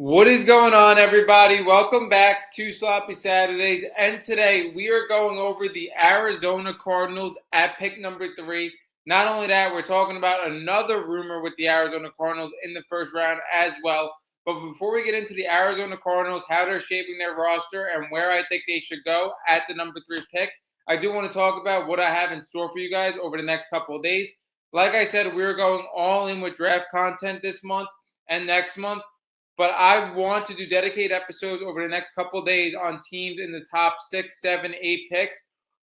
What is going on, everybody? Welcome back to Sloppy Saturdays. And today we are going over the Arizona Cardinals at pick number 3. Not only that, we're talking about another rumor with the Arizona Cardinals in the first round as well. But before we get into the Arizona Cardinals, how they're shaping their roster, and where I think they should go at the number 3 pick, I do want to talk about what I have in store for you guys over the next couple of days. Like I said, we're going all in with draft content this month and next month. But I want to do dedicated episodes over the next couple of days on teams in the top 6, 7, 8 picks,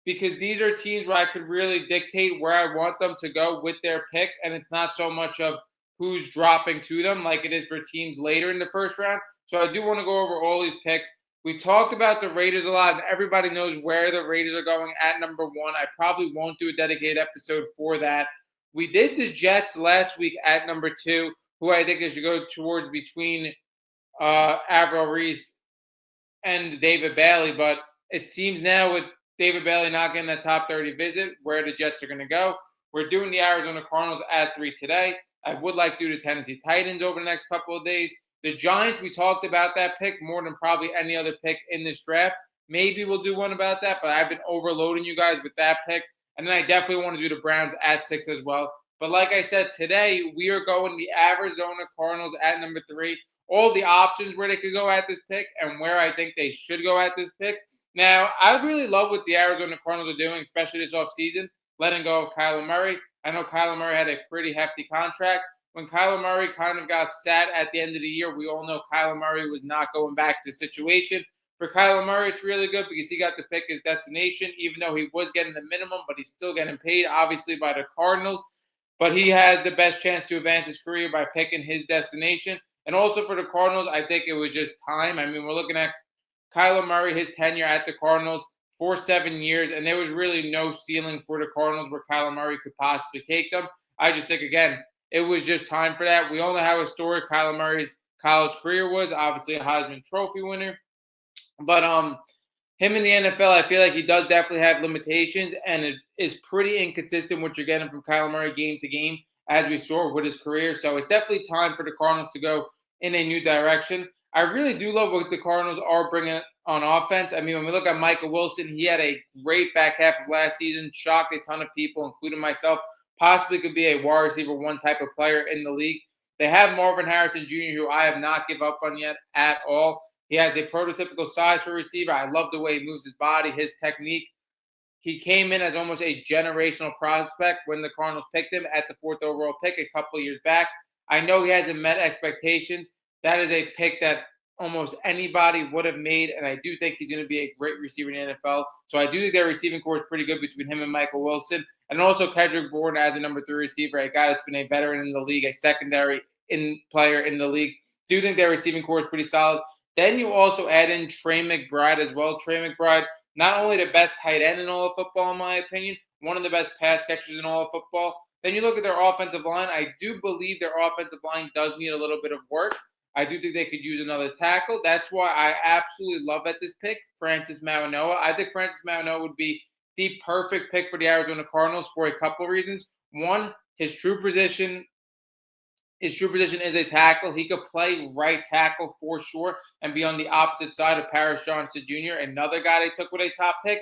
because these are teams where I could really dictate where I want them to go with their pick, and it's not so much of who's dropping to them like it is for teams later in the first round. So I do want to go over all these picks. We talked about the Raiders a lot, and everybody knows where the Raiders are going at number 1. I probably won't do a dedicated episode for that. We did the Jets last week at number 2, who I think they should go towards between Avril Reese and David Bailey. But it seems now with David Bailey not getting that top 30 visit, where the Jets are going to go. We're doing the Arizona Cardinals at 3 today. I would like to do the Tennessee Titans over the next couple of days. The Giants, we talked about that pick more than probably any other pick in this draft. Maybe we'll do one about that, but I've been overloading you guys with that pick. And then I definitely want to do the Browns at 6 as well. But like I said, today we are going the Arizona Cardinals at number 3. All the options where they could go at this pick and where I think they should go at this pick. Now, I really love what the Arizona Cardinals are doing, especially this offseason, letting go of Kyler Murray. I know Kyler Murray had a pretty hefty contract. When Kyler Murray kind of got sat at the end of the year, we all know Kyler Murray was not going back to the situation. For Kyler Murray, it's really good because he got to pick his destination, even though he was getting the minimum, but he's still getting paid, obviously, by the Cardinals. But he has the best chance to advance his career by picking his destination. And also for the Cardinals, I think it was just time. I mean, we're looking at Kyler Murray, his tenure at the Cardinals for 7 years, and there was really no ceiling for the Cardinals where Kyler Murray could possibly take them. I just think, again, it was just time for that. We all know how historic Kyler Murray's college career was, obviously a Heisman Trophy winner. But him in the NFL, I feel like he does definitely have limitations, and it is pretty inconsistent what you're getting from Kyler Murray game to game, as we saw with his career. So it's definitely time for the Cardinals to go in a new direction. I really do love what the Cardinals are bringing on offense. I mean, when we look at Michael Wilson, he had a great back half of last season, shocked a ton of people, including myself. Possibly could be a wide receiver 1 type of player in the league. They have Marvin Harrison Jr., who I have not given up on yet at all. He has a prototypical size for a receiver. I love the way he moves his body, his technique. He came in as almost a generational prospect when the Cardinals picked him at the 4th overall pick a couple of years back. I know he hasn't met expectations. That is a pick that almost anybody would have made, and I do think he's going to be a great receiver in the NFL. So I do think their receiving core is pretty good between him and Michael Wilson. And also Kendrick Bourne as a number 3 receiver, a guy that's been a veteran in the league, a secondary player in the league. Do think their receiving core is pretty solid. Then you also add in Trey McBride as well. Trey McBride, not only the best tight end in all of football, in my opinion, one of the best pass catchers in all of football. Then you look at their offensive line. I do believe their offensive line does need a little bit of work. I do think they could use another tackle. That's why I absolutely love at this pick, Francis Mauigoa. I think Francis Mauigoa would be the perfect pick for the Arizona Cardinals for a couple of reasons. One, his true position is a tackle. He could play right tackle for sure and be on the opposite side of Paris Johnson Jr., another guy they took with a top pick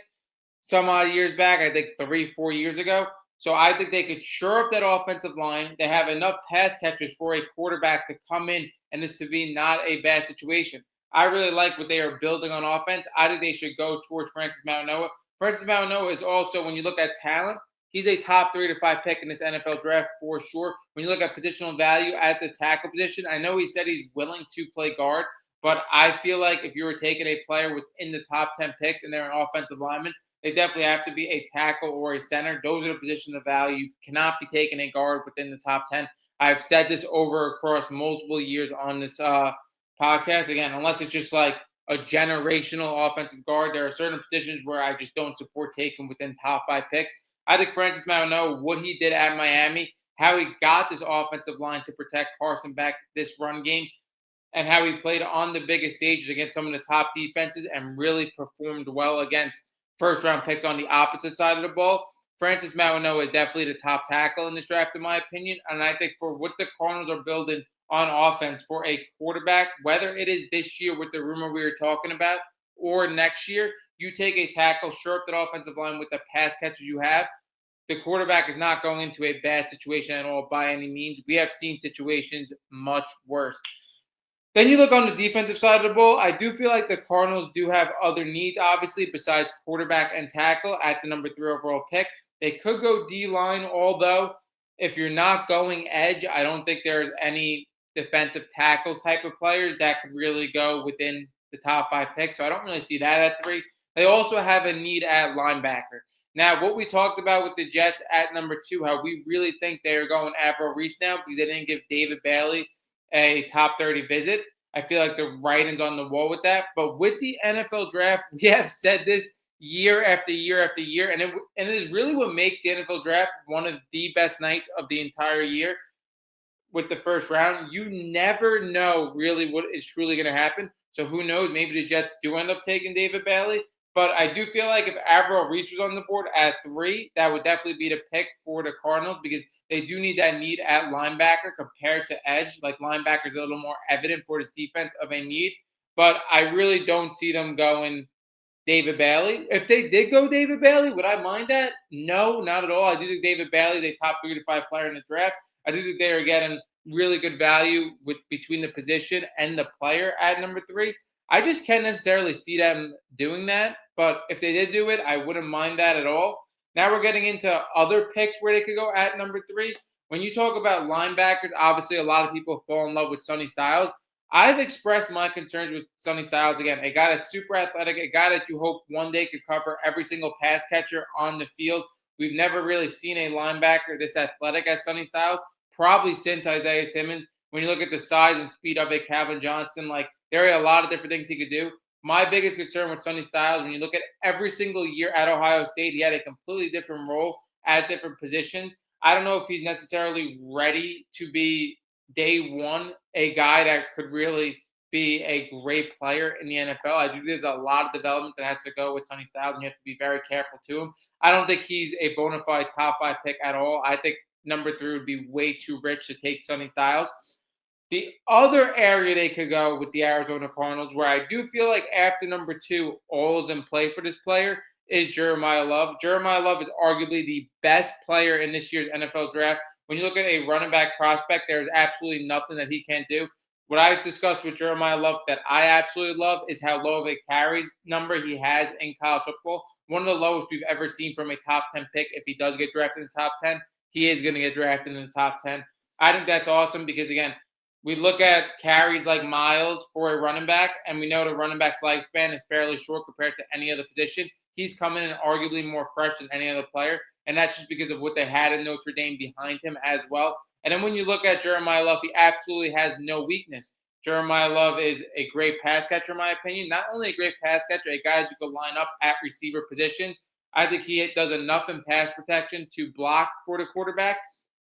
some odd years back, I think 3-4 years ago. So I think they could shore up that offensive line. They have enough pass catchers for a quarterback to come in and this to be not a bad situation. I really like what they are building on offense. I think they should go towards Francis Mauigoa. Francis Mauigoa is also, when you look at talent, he's a top 3 to 5 pick in this NFL draft for sure. When you look at positional value at the tackle position, I know he said he's willing to play guard, but I feel like if you were taking a player within the top 10 picks and they're an offensive lineman, they definitely have to be a tackle or a center. Those are the positions of value. You cannot be taking a guard within the top 10. I've said this over across multiple years on this podcast. Again, unless it's just like a generational offensive guard, there are certain positions where I just don't support taking within top 5 picks. I think Francis Mauigoa, what he did at Miami, how he got this offensive line to protect Carson back this run game, and how he played on the biggest stages against some of the top defenses and really performed well against first-round picks on the opposite side of the ball. Francis Mauigoa is definitely the top tackle in this draft, in my opinion. And I think for what the Cardinals are building on offense for a quarterback, whether it is this year with the rumor we were talking about or next year. You take a tackle, shore up that offensive line with the pass catchers you have. The quarterback is not going into a bad situation at all by any means. We have seen situations much worse. Then you look on the defensive side of the ball. I do feel like the Cardinals do have other needs, obviously, besides quarterback and tackle at the number 3 overall pick. They could go D-line, although if you're not going edge, I don't think there's any defensive tackles type of players that could really go within the top 5 picks. So I don't really see that at 3. They also have a need at linebacker. Now, what we talked about with the Jets at number 2, how we really think they're going Avril Reese now because they didn't give David Bailey a top 30 visit. I feel like the writing's on the wall with that. But with the NFL draft, we have said this year after year after year, and it is really what makes the NFL draft one of the best nights of the entire year with the first round. You never know really what is truly going to happen. So who knows? Maybe the Jets do end up taking David Bailey. But I do feel like if Avril Reese was on the board at 3, that would definitely be the pick for the Cardinals because they do need that need at linebacker compared to edge. Like linebacker is a little more evident for this defense of a need. But I really don't see them going David Bailey. If they did go David Bailey, would I mind that? No, not at all. I do think David Bailey is a top 3 to 5 player in the draft. I do think they are getting really good value between the position and the player at number 3. I just can't necessarily see them doing that. But if they did do it, I wouldn't mind that at all. Now we're getting into other picks where they could go at number 3. When you talk about linebackers, obviously a lot of people fall in love with Sonny Styles. I've expressed my concerns with Sonny Styles again. A guy that's super athletic, a guy that you hope one day could cover every single pass catcher on the field. We've never really seen a linebacker this athletic as Sonny Styles, probably since Isaiah Simmons. When you look at the size and speed of a Calvin Johnson, like there are a lot of different things he could do. My biggest concern with Sonny Styles, when you look at every single year at Ohio State, he had a completely different role at different positions. I don't know if he's necessarily ready to be day one a guy that could really be a great player in the NFL. I think there's a lot of development that has to go with Sonny Styles, and you have to be very careful to him. I don't think he's a bona fide top 5 pick at all. I think number 3 would be way too rich to take Sonny Styles. The other area they could go with the Arizona Cardinals, where I do feel like after number 2, all is in play for this player, is Jeremiah Love. Jeremiah Love is arguably the best player in this year's NFL draft. When you look at a running back prospect, there's absolutely nothing that he can't do. What I discussed with Jeremiah Love that I absolutely love is how low of a carries number he has in college football. One of the lowest we've ever seen from a top 10 pick. If he does get drafted in the top 10, he is going to get drafted in the top 10. I think that's awesome because, again, we look at carries like Miles for a running back, and we know the running back's lifespan is fairly short compared to any other position. He's coming in arguably more fresh than any other player, and that's just because of what they had in Notre Dame behind him as well. And then when you look at Jeremiah Love, he absolutely has no weakness. Jeremiah Love is a great pass catcher, in my opinion. Not only a great pass catcher, a guy that you could line up at receiver positions. I think he does enough in pass protection to block for the quarterback.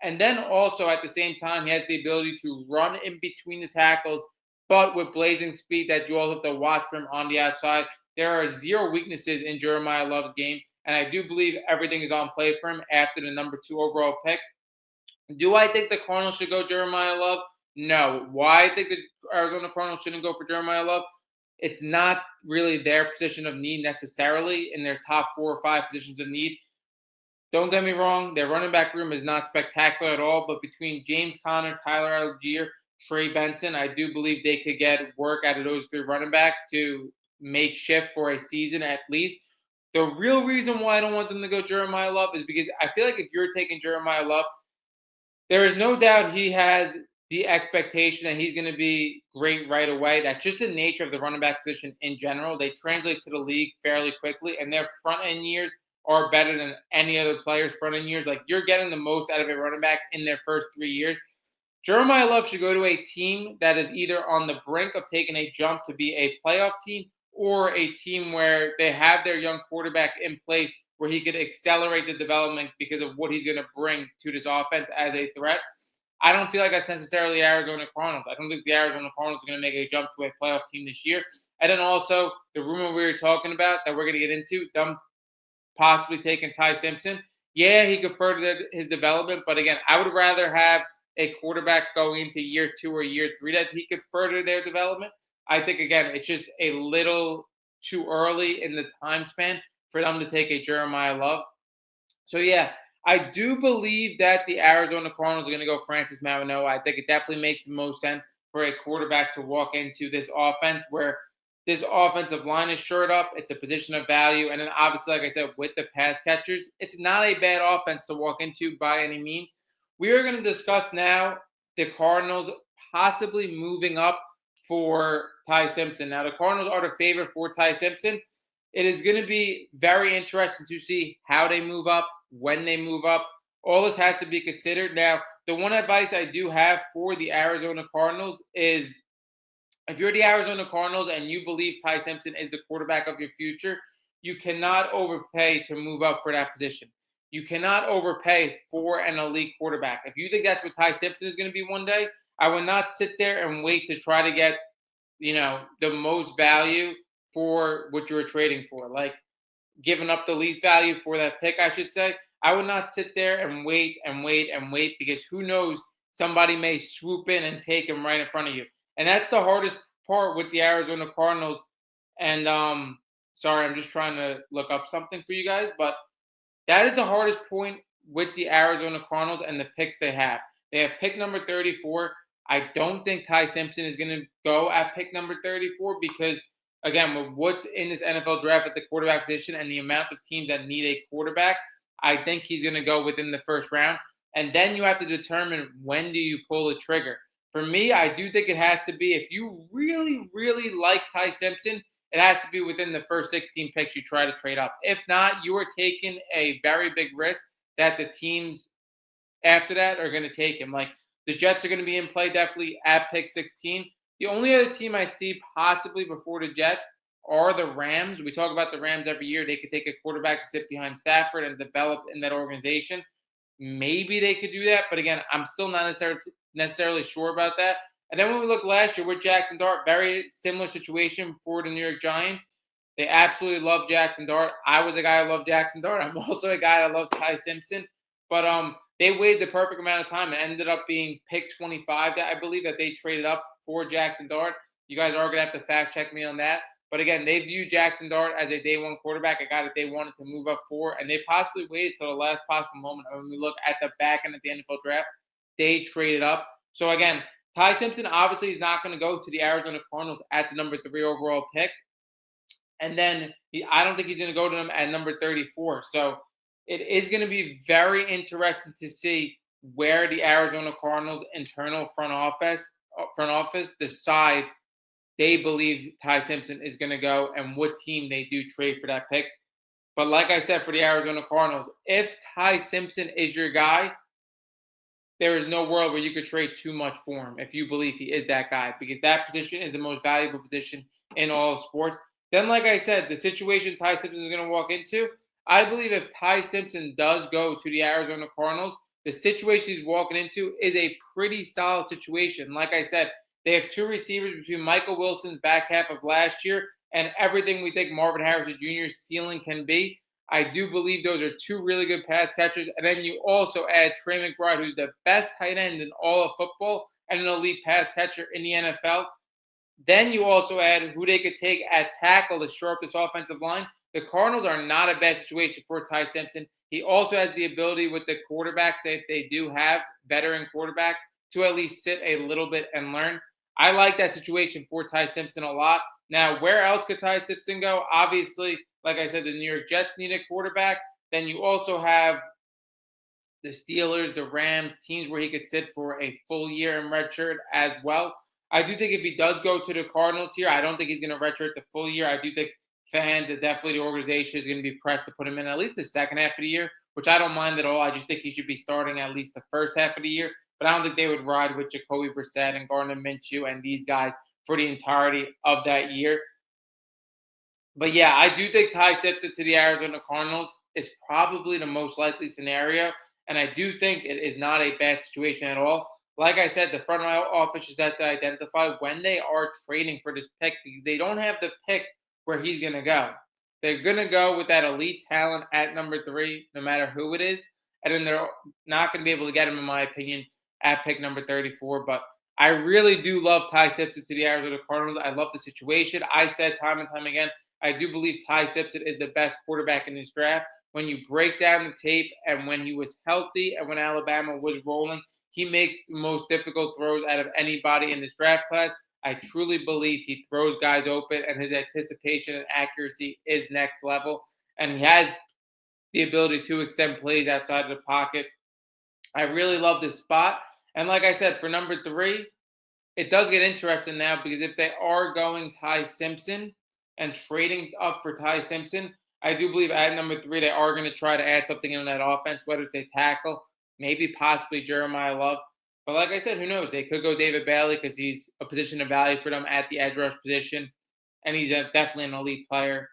And then also at the same time, he has the ability to run in between the tackles, but with blazing speed that you also have to watch for him on the outside. There are 0 weaknesses in Jeremiah Love's game, and I do believe everything is on play for him after the number 2 overall pick. Do I think the Cardinals should go Jeremiah Love? No. Why I think the Arizona Cardinals shouldn't go for Jeremiah Love? It's not really their position of need necessarily in their top 4 or 5 positions of need. Don't get me wrong, their running back room is not spectacular at all, but between James Conner, Tyler Algier, Trey Benson, I do believe they could get work out of those 3 running backs to make shift for a season at least. The real reason why I don't want them to go Jeremiah Love is because I feel like if you're taking Jeremiah Love, there is no doubt he has the expectation that he's going to be great right away. That's just the nature of the running back position in general. They translate to the league fairly quickly, and their front-end years are better than any other player's front-end years. Like, you're getting the most out of a running back in their first 3 years. Jeremiah Love should go to a team that is either on the brink of taking a jump to be a playoff team or a team where they have their young quarterback in place where he could accelerate the development because of what he's going to bring to this offense as a threat. I don't feel like that's necessarily Arizona Cardinals. I don't think the Arizona Cardinals are going to make a jump to a playoff team this year. And then also the rumor we were talking about that we're going to get into, them possibly taking Ty Simpson. Yeah, he could further his development, but again, I would rather have a quarterback going into year 2 or year 3 that he could further their development. I think, again, it's just a little too early in the time span for them to take a Jeremiah Love. So, yeah, I do believe that the Arizona Cardinals are going to go Francis Mariano. I think it definitely makes the most sense for a quarterback to walk into this offense where this offensive line is shored up. It's a position of value. And then obviously, like I said, with the pass catchers, it's not a bad offense to walk into by any means. We are going to discuss now the Cardinals possibly moving up for Ty Simpson. Now, the Cardinals are the favorite for Ty Simpson. It is going to be very interesting to see how they move up, when they move up. All this has to be considered. Now, the one advice I do have for the Arizona Cardinals is if you're the Arizona Cardinals and you believe Ty Simpson is the quarterback of your future, you cannot overpay to move up for that position. You cannot overpay for an elite quarterback. If you think that's what Ty Simpson is going to be one day, I would not sit there and wait to try to get, the most value for what you're trading for. Like giving up the least value for that pick, I should say. I would not sit there and wait because who knows, somebody may swoop in and take him right in front of you. And that's the hardest part with the Arizona Cardinals. And sorry, I'm just trying to look up something for you guys, but that is the hardest point with the Arizona Cardinals and the picks they have. They have pick number 34. I don't think Ty Simpson is going to go at pick number 34 because, again, with what's in this NFL draft at the quarterback position and the amount of teams that need a quarterback, I think he's going to go within the first round. And then you have to determine when do you pull the trigger. For me, I do think it has to be, if you really, really like Ty Simpson, it has to be within the first 16 picks you try to trade up. If not, you are taking a very big risk that the teams after that are going to take him. Like the Jets are going to be in play definitely at pick 16. The only other team I see possibly before the Jets are the Rams. We talk about the Rams every year. They could take a quarterback to sit behind Stafford and develop in that organization. Maybe they could do that, but again, I'm still not necessarily sure about that. And then when we look last year with Jackson Dart, very similar situation for the New York Giants. They absolutely love Jackson Dart. I was a guy who loved Jackson Dart. I'm also a guy that loves Ty Simpson. But they waited the perfect amount of time. It ended up being pick 25 that I believe that they traded up for Jackson Dart. You guys are going to have to fact check me on that. But again, they view Jackson Dart as a day one quarterback, a guy that they wanted to move up for, and they possibly waited till the last possible moment. And when we look at the back end of the NFL draft, they traded up. So again, Ty Simpson obviously is not going to go to the Arizona Cardinals at the number 3 overall pick. And then I don't think he's going to go to them at number 34. So it is going to be very interesting to see where the Arizona Cardinals internal front office decides they believe Ty Simpson is going to go and what team they do trade for that pick. But like I said, for the Arizona Cardinals, if Ty Simpson is your guy, there is no world where you could trade too much for him if you believe he is that guy, because that position is the most valuable position in all of sports. Then, like I said, the situation Ty Simpson is going to walk into, I believe if Ty Simpson does go to the Arizona Cardinals, the situation he's walking into is a pretty solid situation. Like I said, they have 2 receivers between Michael Wilson's back half of last year and everything we think Marvin Harrison Jr.'s ceiling can be. I do believe those are 2 really good pass catchers. And then you also add Trey McBride, who's the best tight end in all of football and an elite pass catcher in the NFL. Then you also add who they could take at tackle to shore up this offensive line. The Cardinals are not a bad situation for Ty Simpson. He also has the ability with the quarterbacks that they do have, veteran quarterbacks, to at least sit a little bit and learn. I like that situation for Ty Simpson a lot. Now, where else could Ty Simpson go? Obviously, like I said, the New York Jets need a quarterback. Then you also have the Steelers, the Rams, teams where he could sit for a full year in redshirt as well. I do think if he does go to the Cardinals here, I don't think he's going to redshirt the full year. I do think fans and definitely the organization is going to be pressed to put him in at least the second half of the year, which I don't mind at all. I just think he should be starting at least the first half of the year. But I don't think they would ride with Jacoby Brissett and Gardner Minshew and these guys for the entirety of that year. But yeah, I do think Ty Simpson to the Arizona Cardinals is probably the most likely scenario. And I do think it is not a bad situation at all. Like I said, the front office just has to identify when they are trading for this pick, because they don't have the pick where he's going to go. They're going to go with that elite talent at number 3, no matter who it is. And then they're not going to be able to get him, in my opinion, at pick number 34. But I really do love Ty Simpson to the Arizona Cardinals. I love the situation. I said time and time again, I do believe Ty Simpson is the best quarterback in this draft. When you break down the tape and when he was healthy and when Alabama was rolling, he makes the most difficult throws out of anybody in this draft class. I truly believe he throws guys open, and his anticipation and accuracy is next level. And he has the ability to extend plays outside of the pocket. I really love this spot. And like I said, for number 3, it does get interesting now because if they are going Ty Simpson and trading up for Ty Simpson, I do believe at number 3 they are going to try to add something in that offense, whether it's a tackle, maybe possibly Jeremiah Love. But like I said, who knows? They could go David Bailey because he's a position of value for them at the edge rush position, and he's definitely an elite player.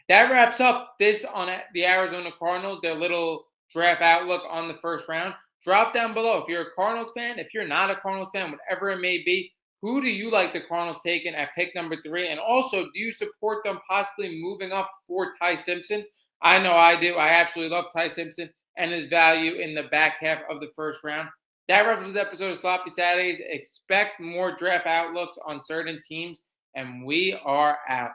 That wraps up this on the Arizona Cardinals, their little draft outlook on the first round. Drop down below if you're a Cardinals fan, if you're not a Cardinals fan, whatever it may be. Who do you like the Cardinals taking at pick number 3? And also, do you support them possibly moving up for Ty Simpson? I know I do. I absolutely love Ty Simpson and his value in the back half of the first round. That wraps up this episode of Sloppy Saturdays. Expect more draft outlooks on certain teams, and we are out.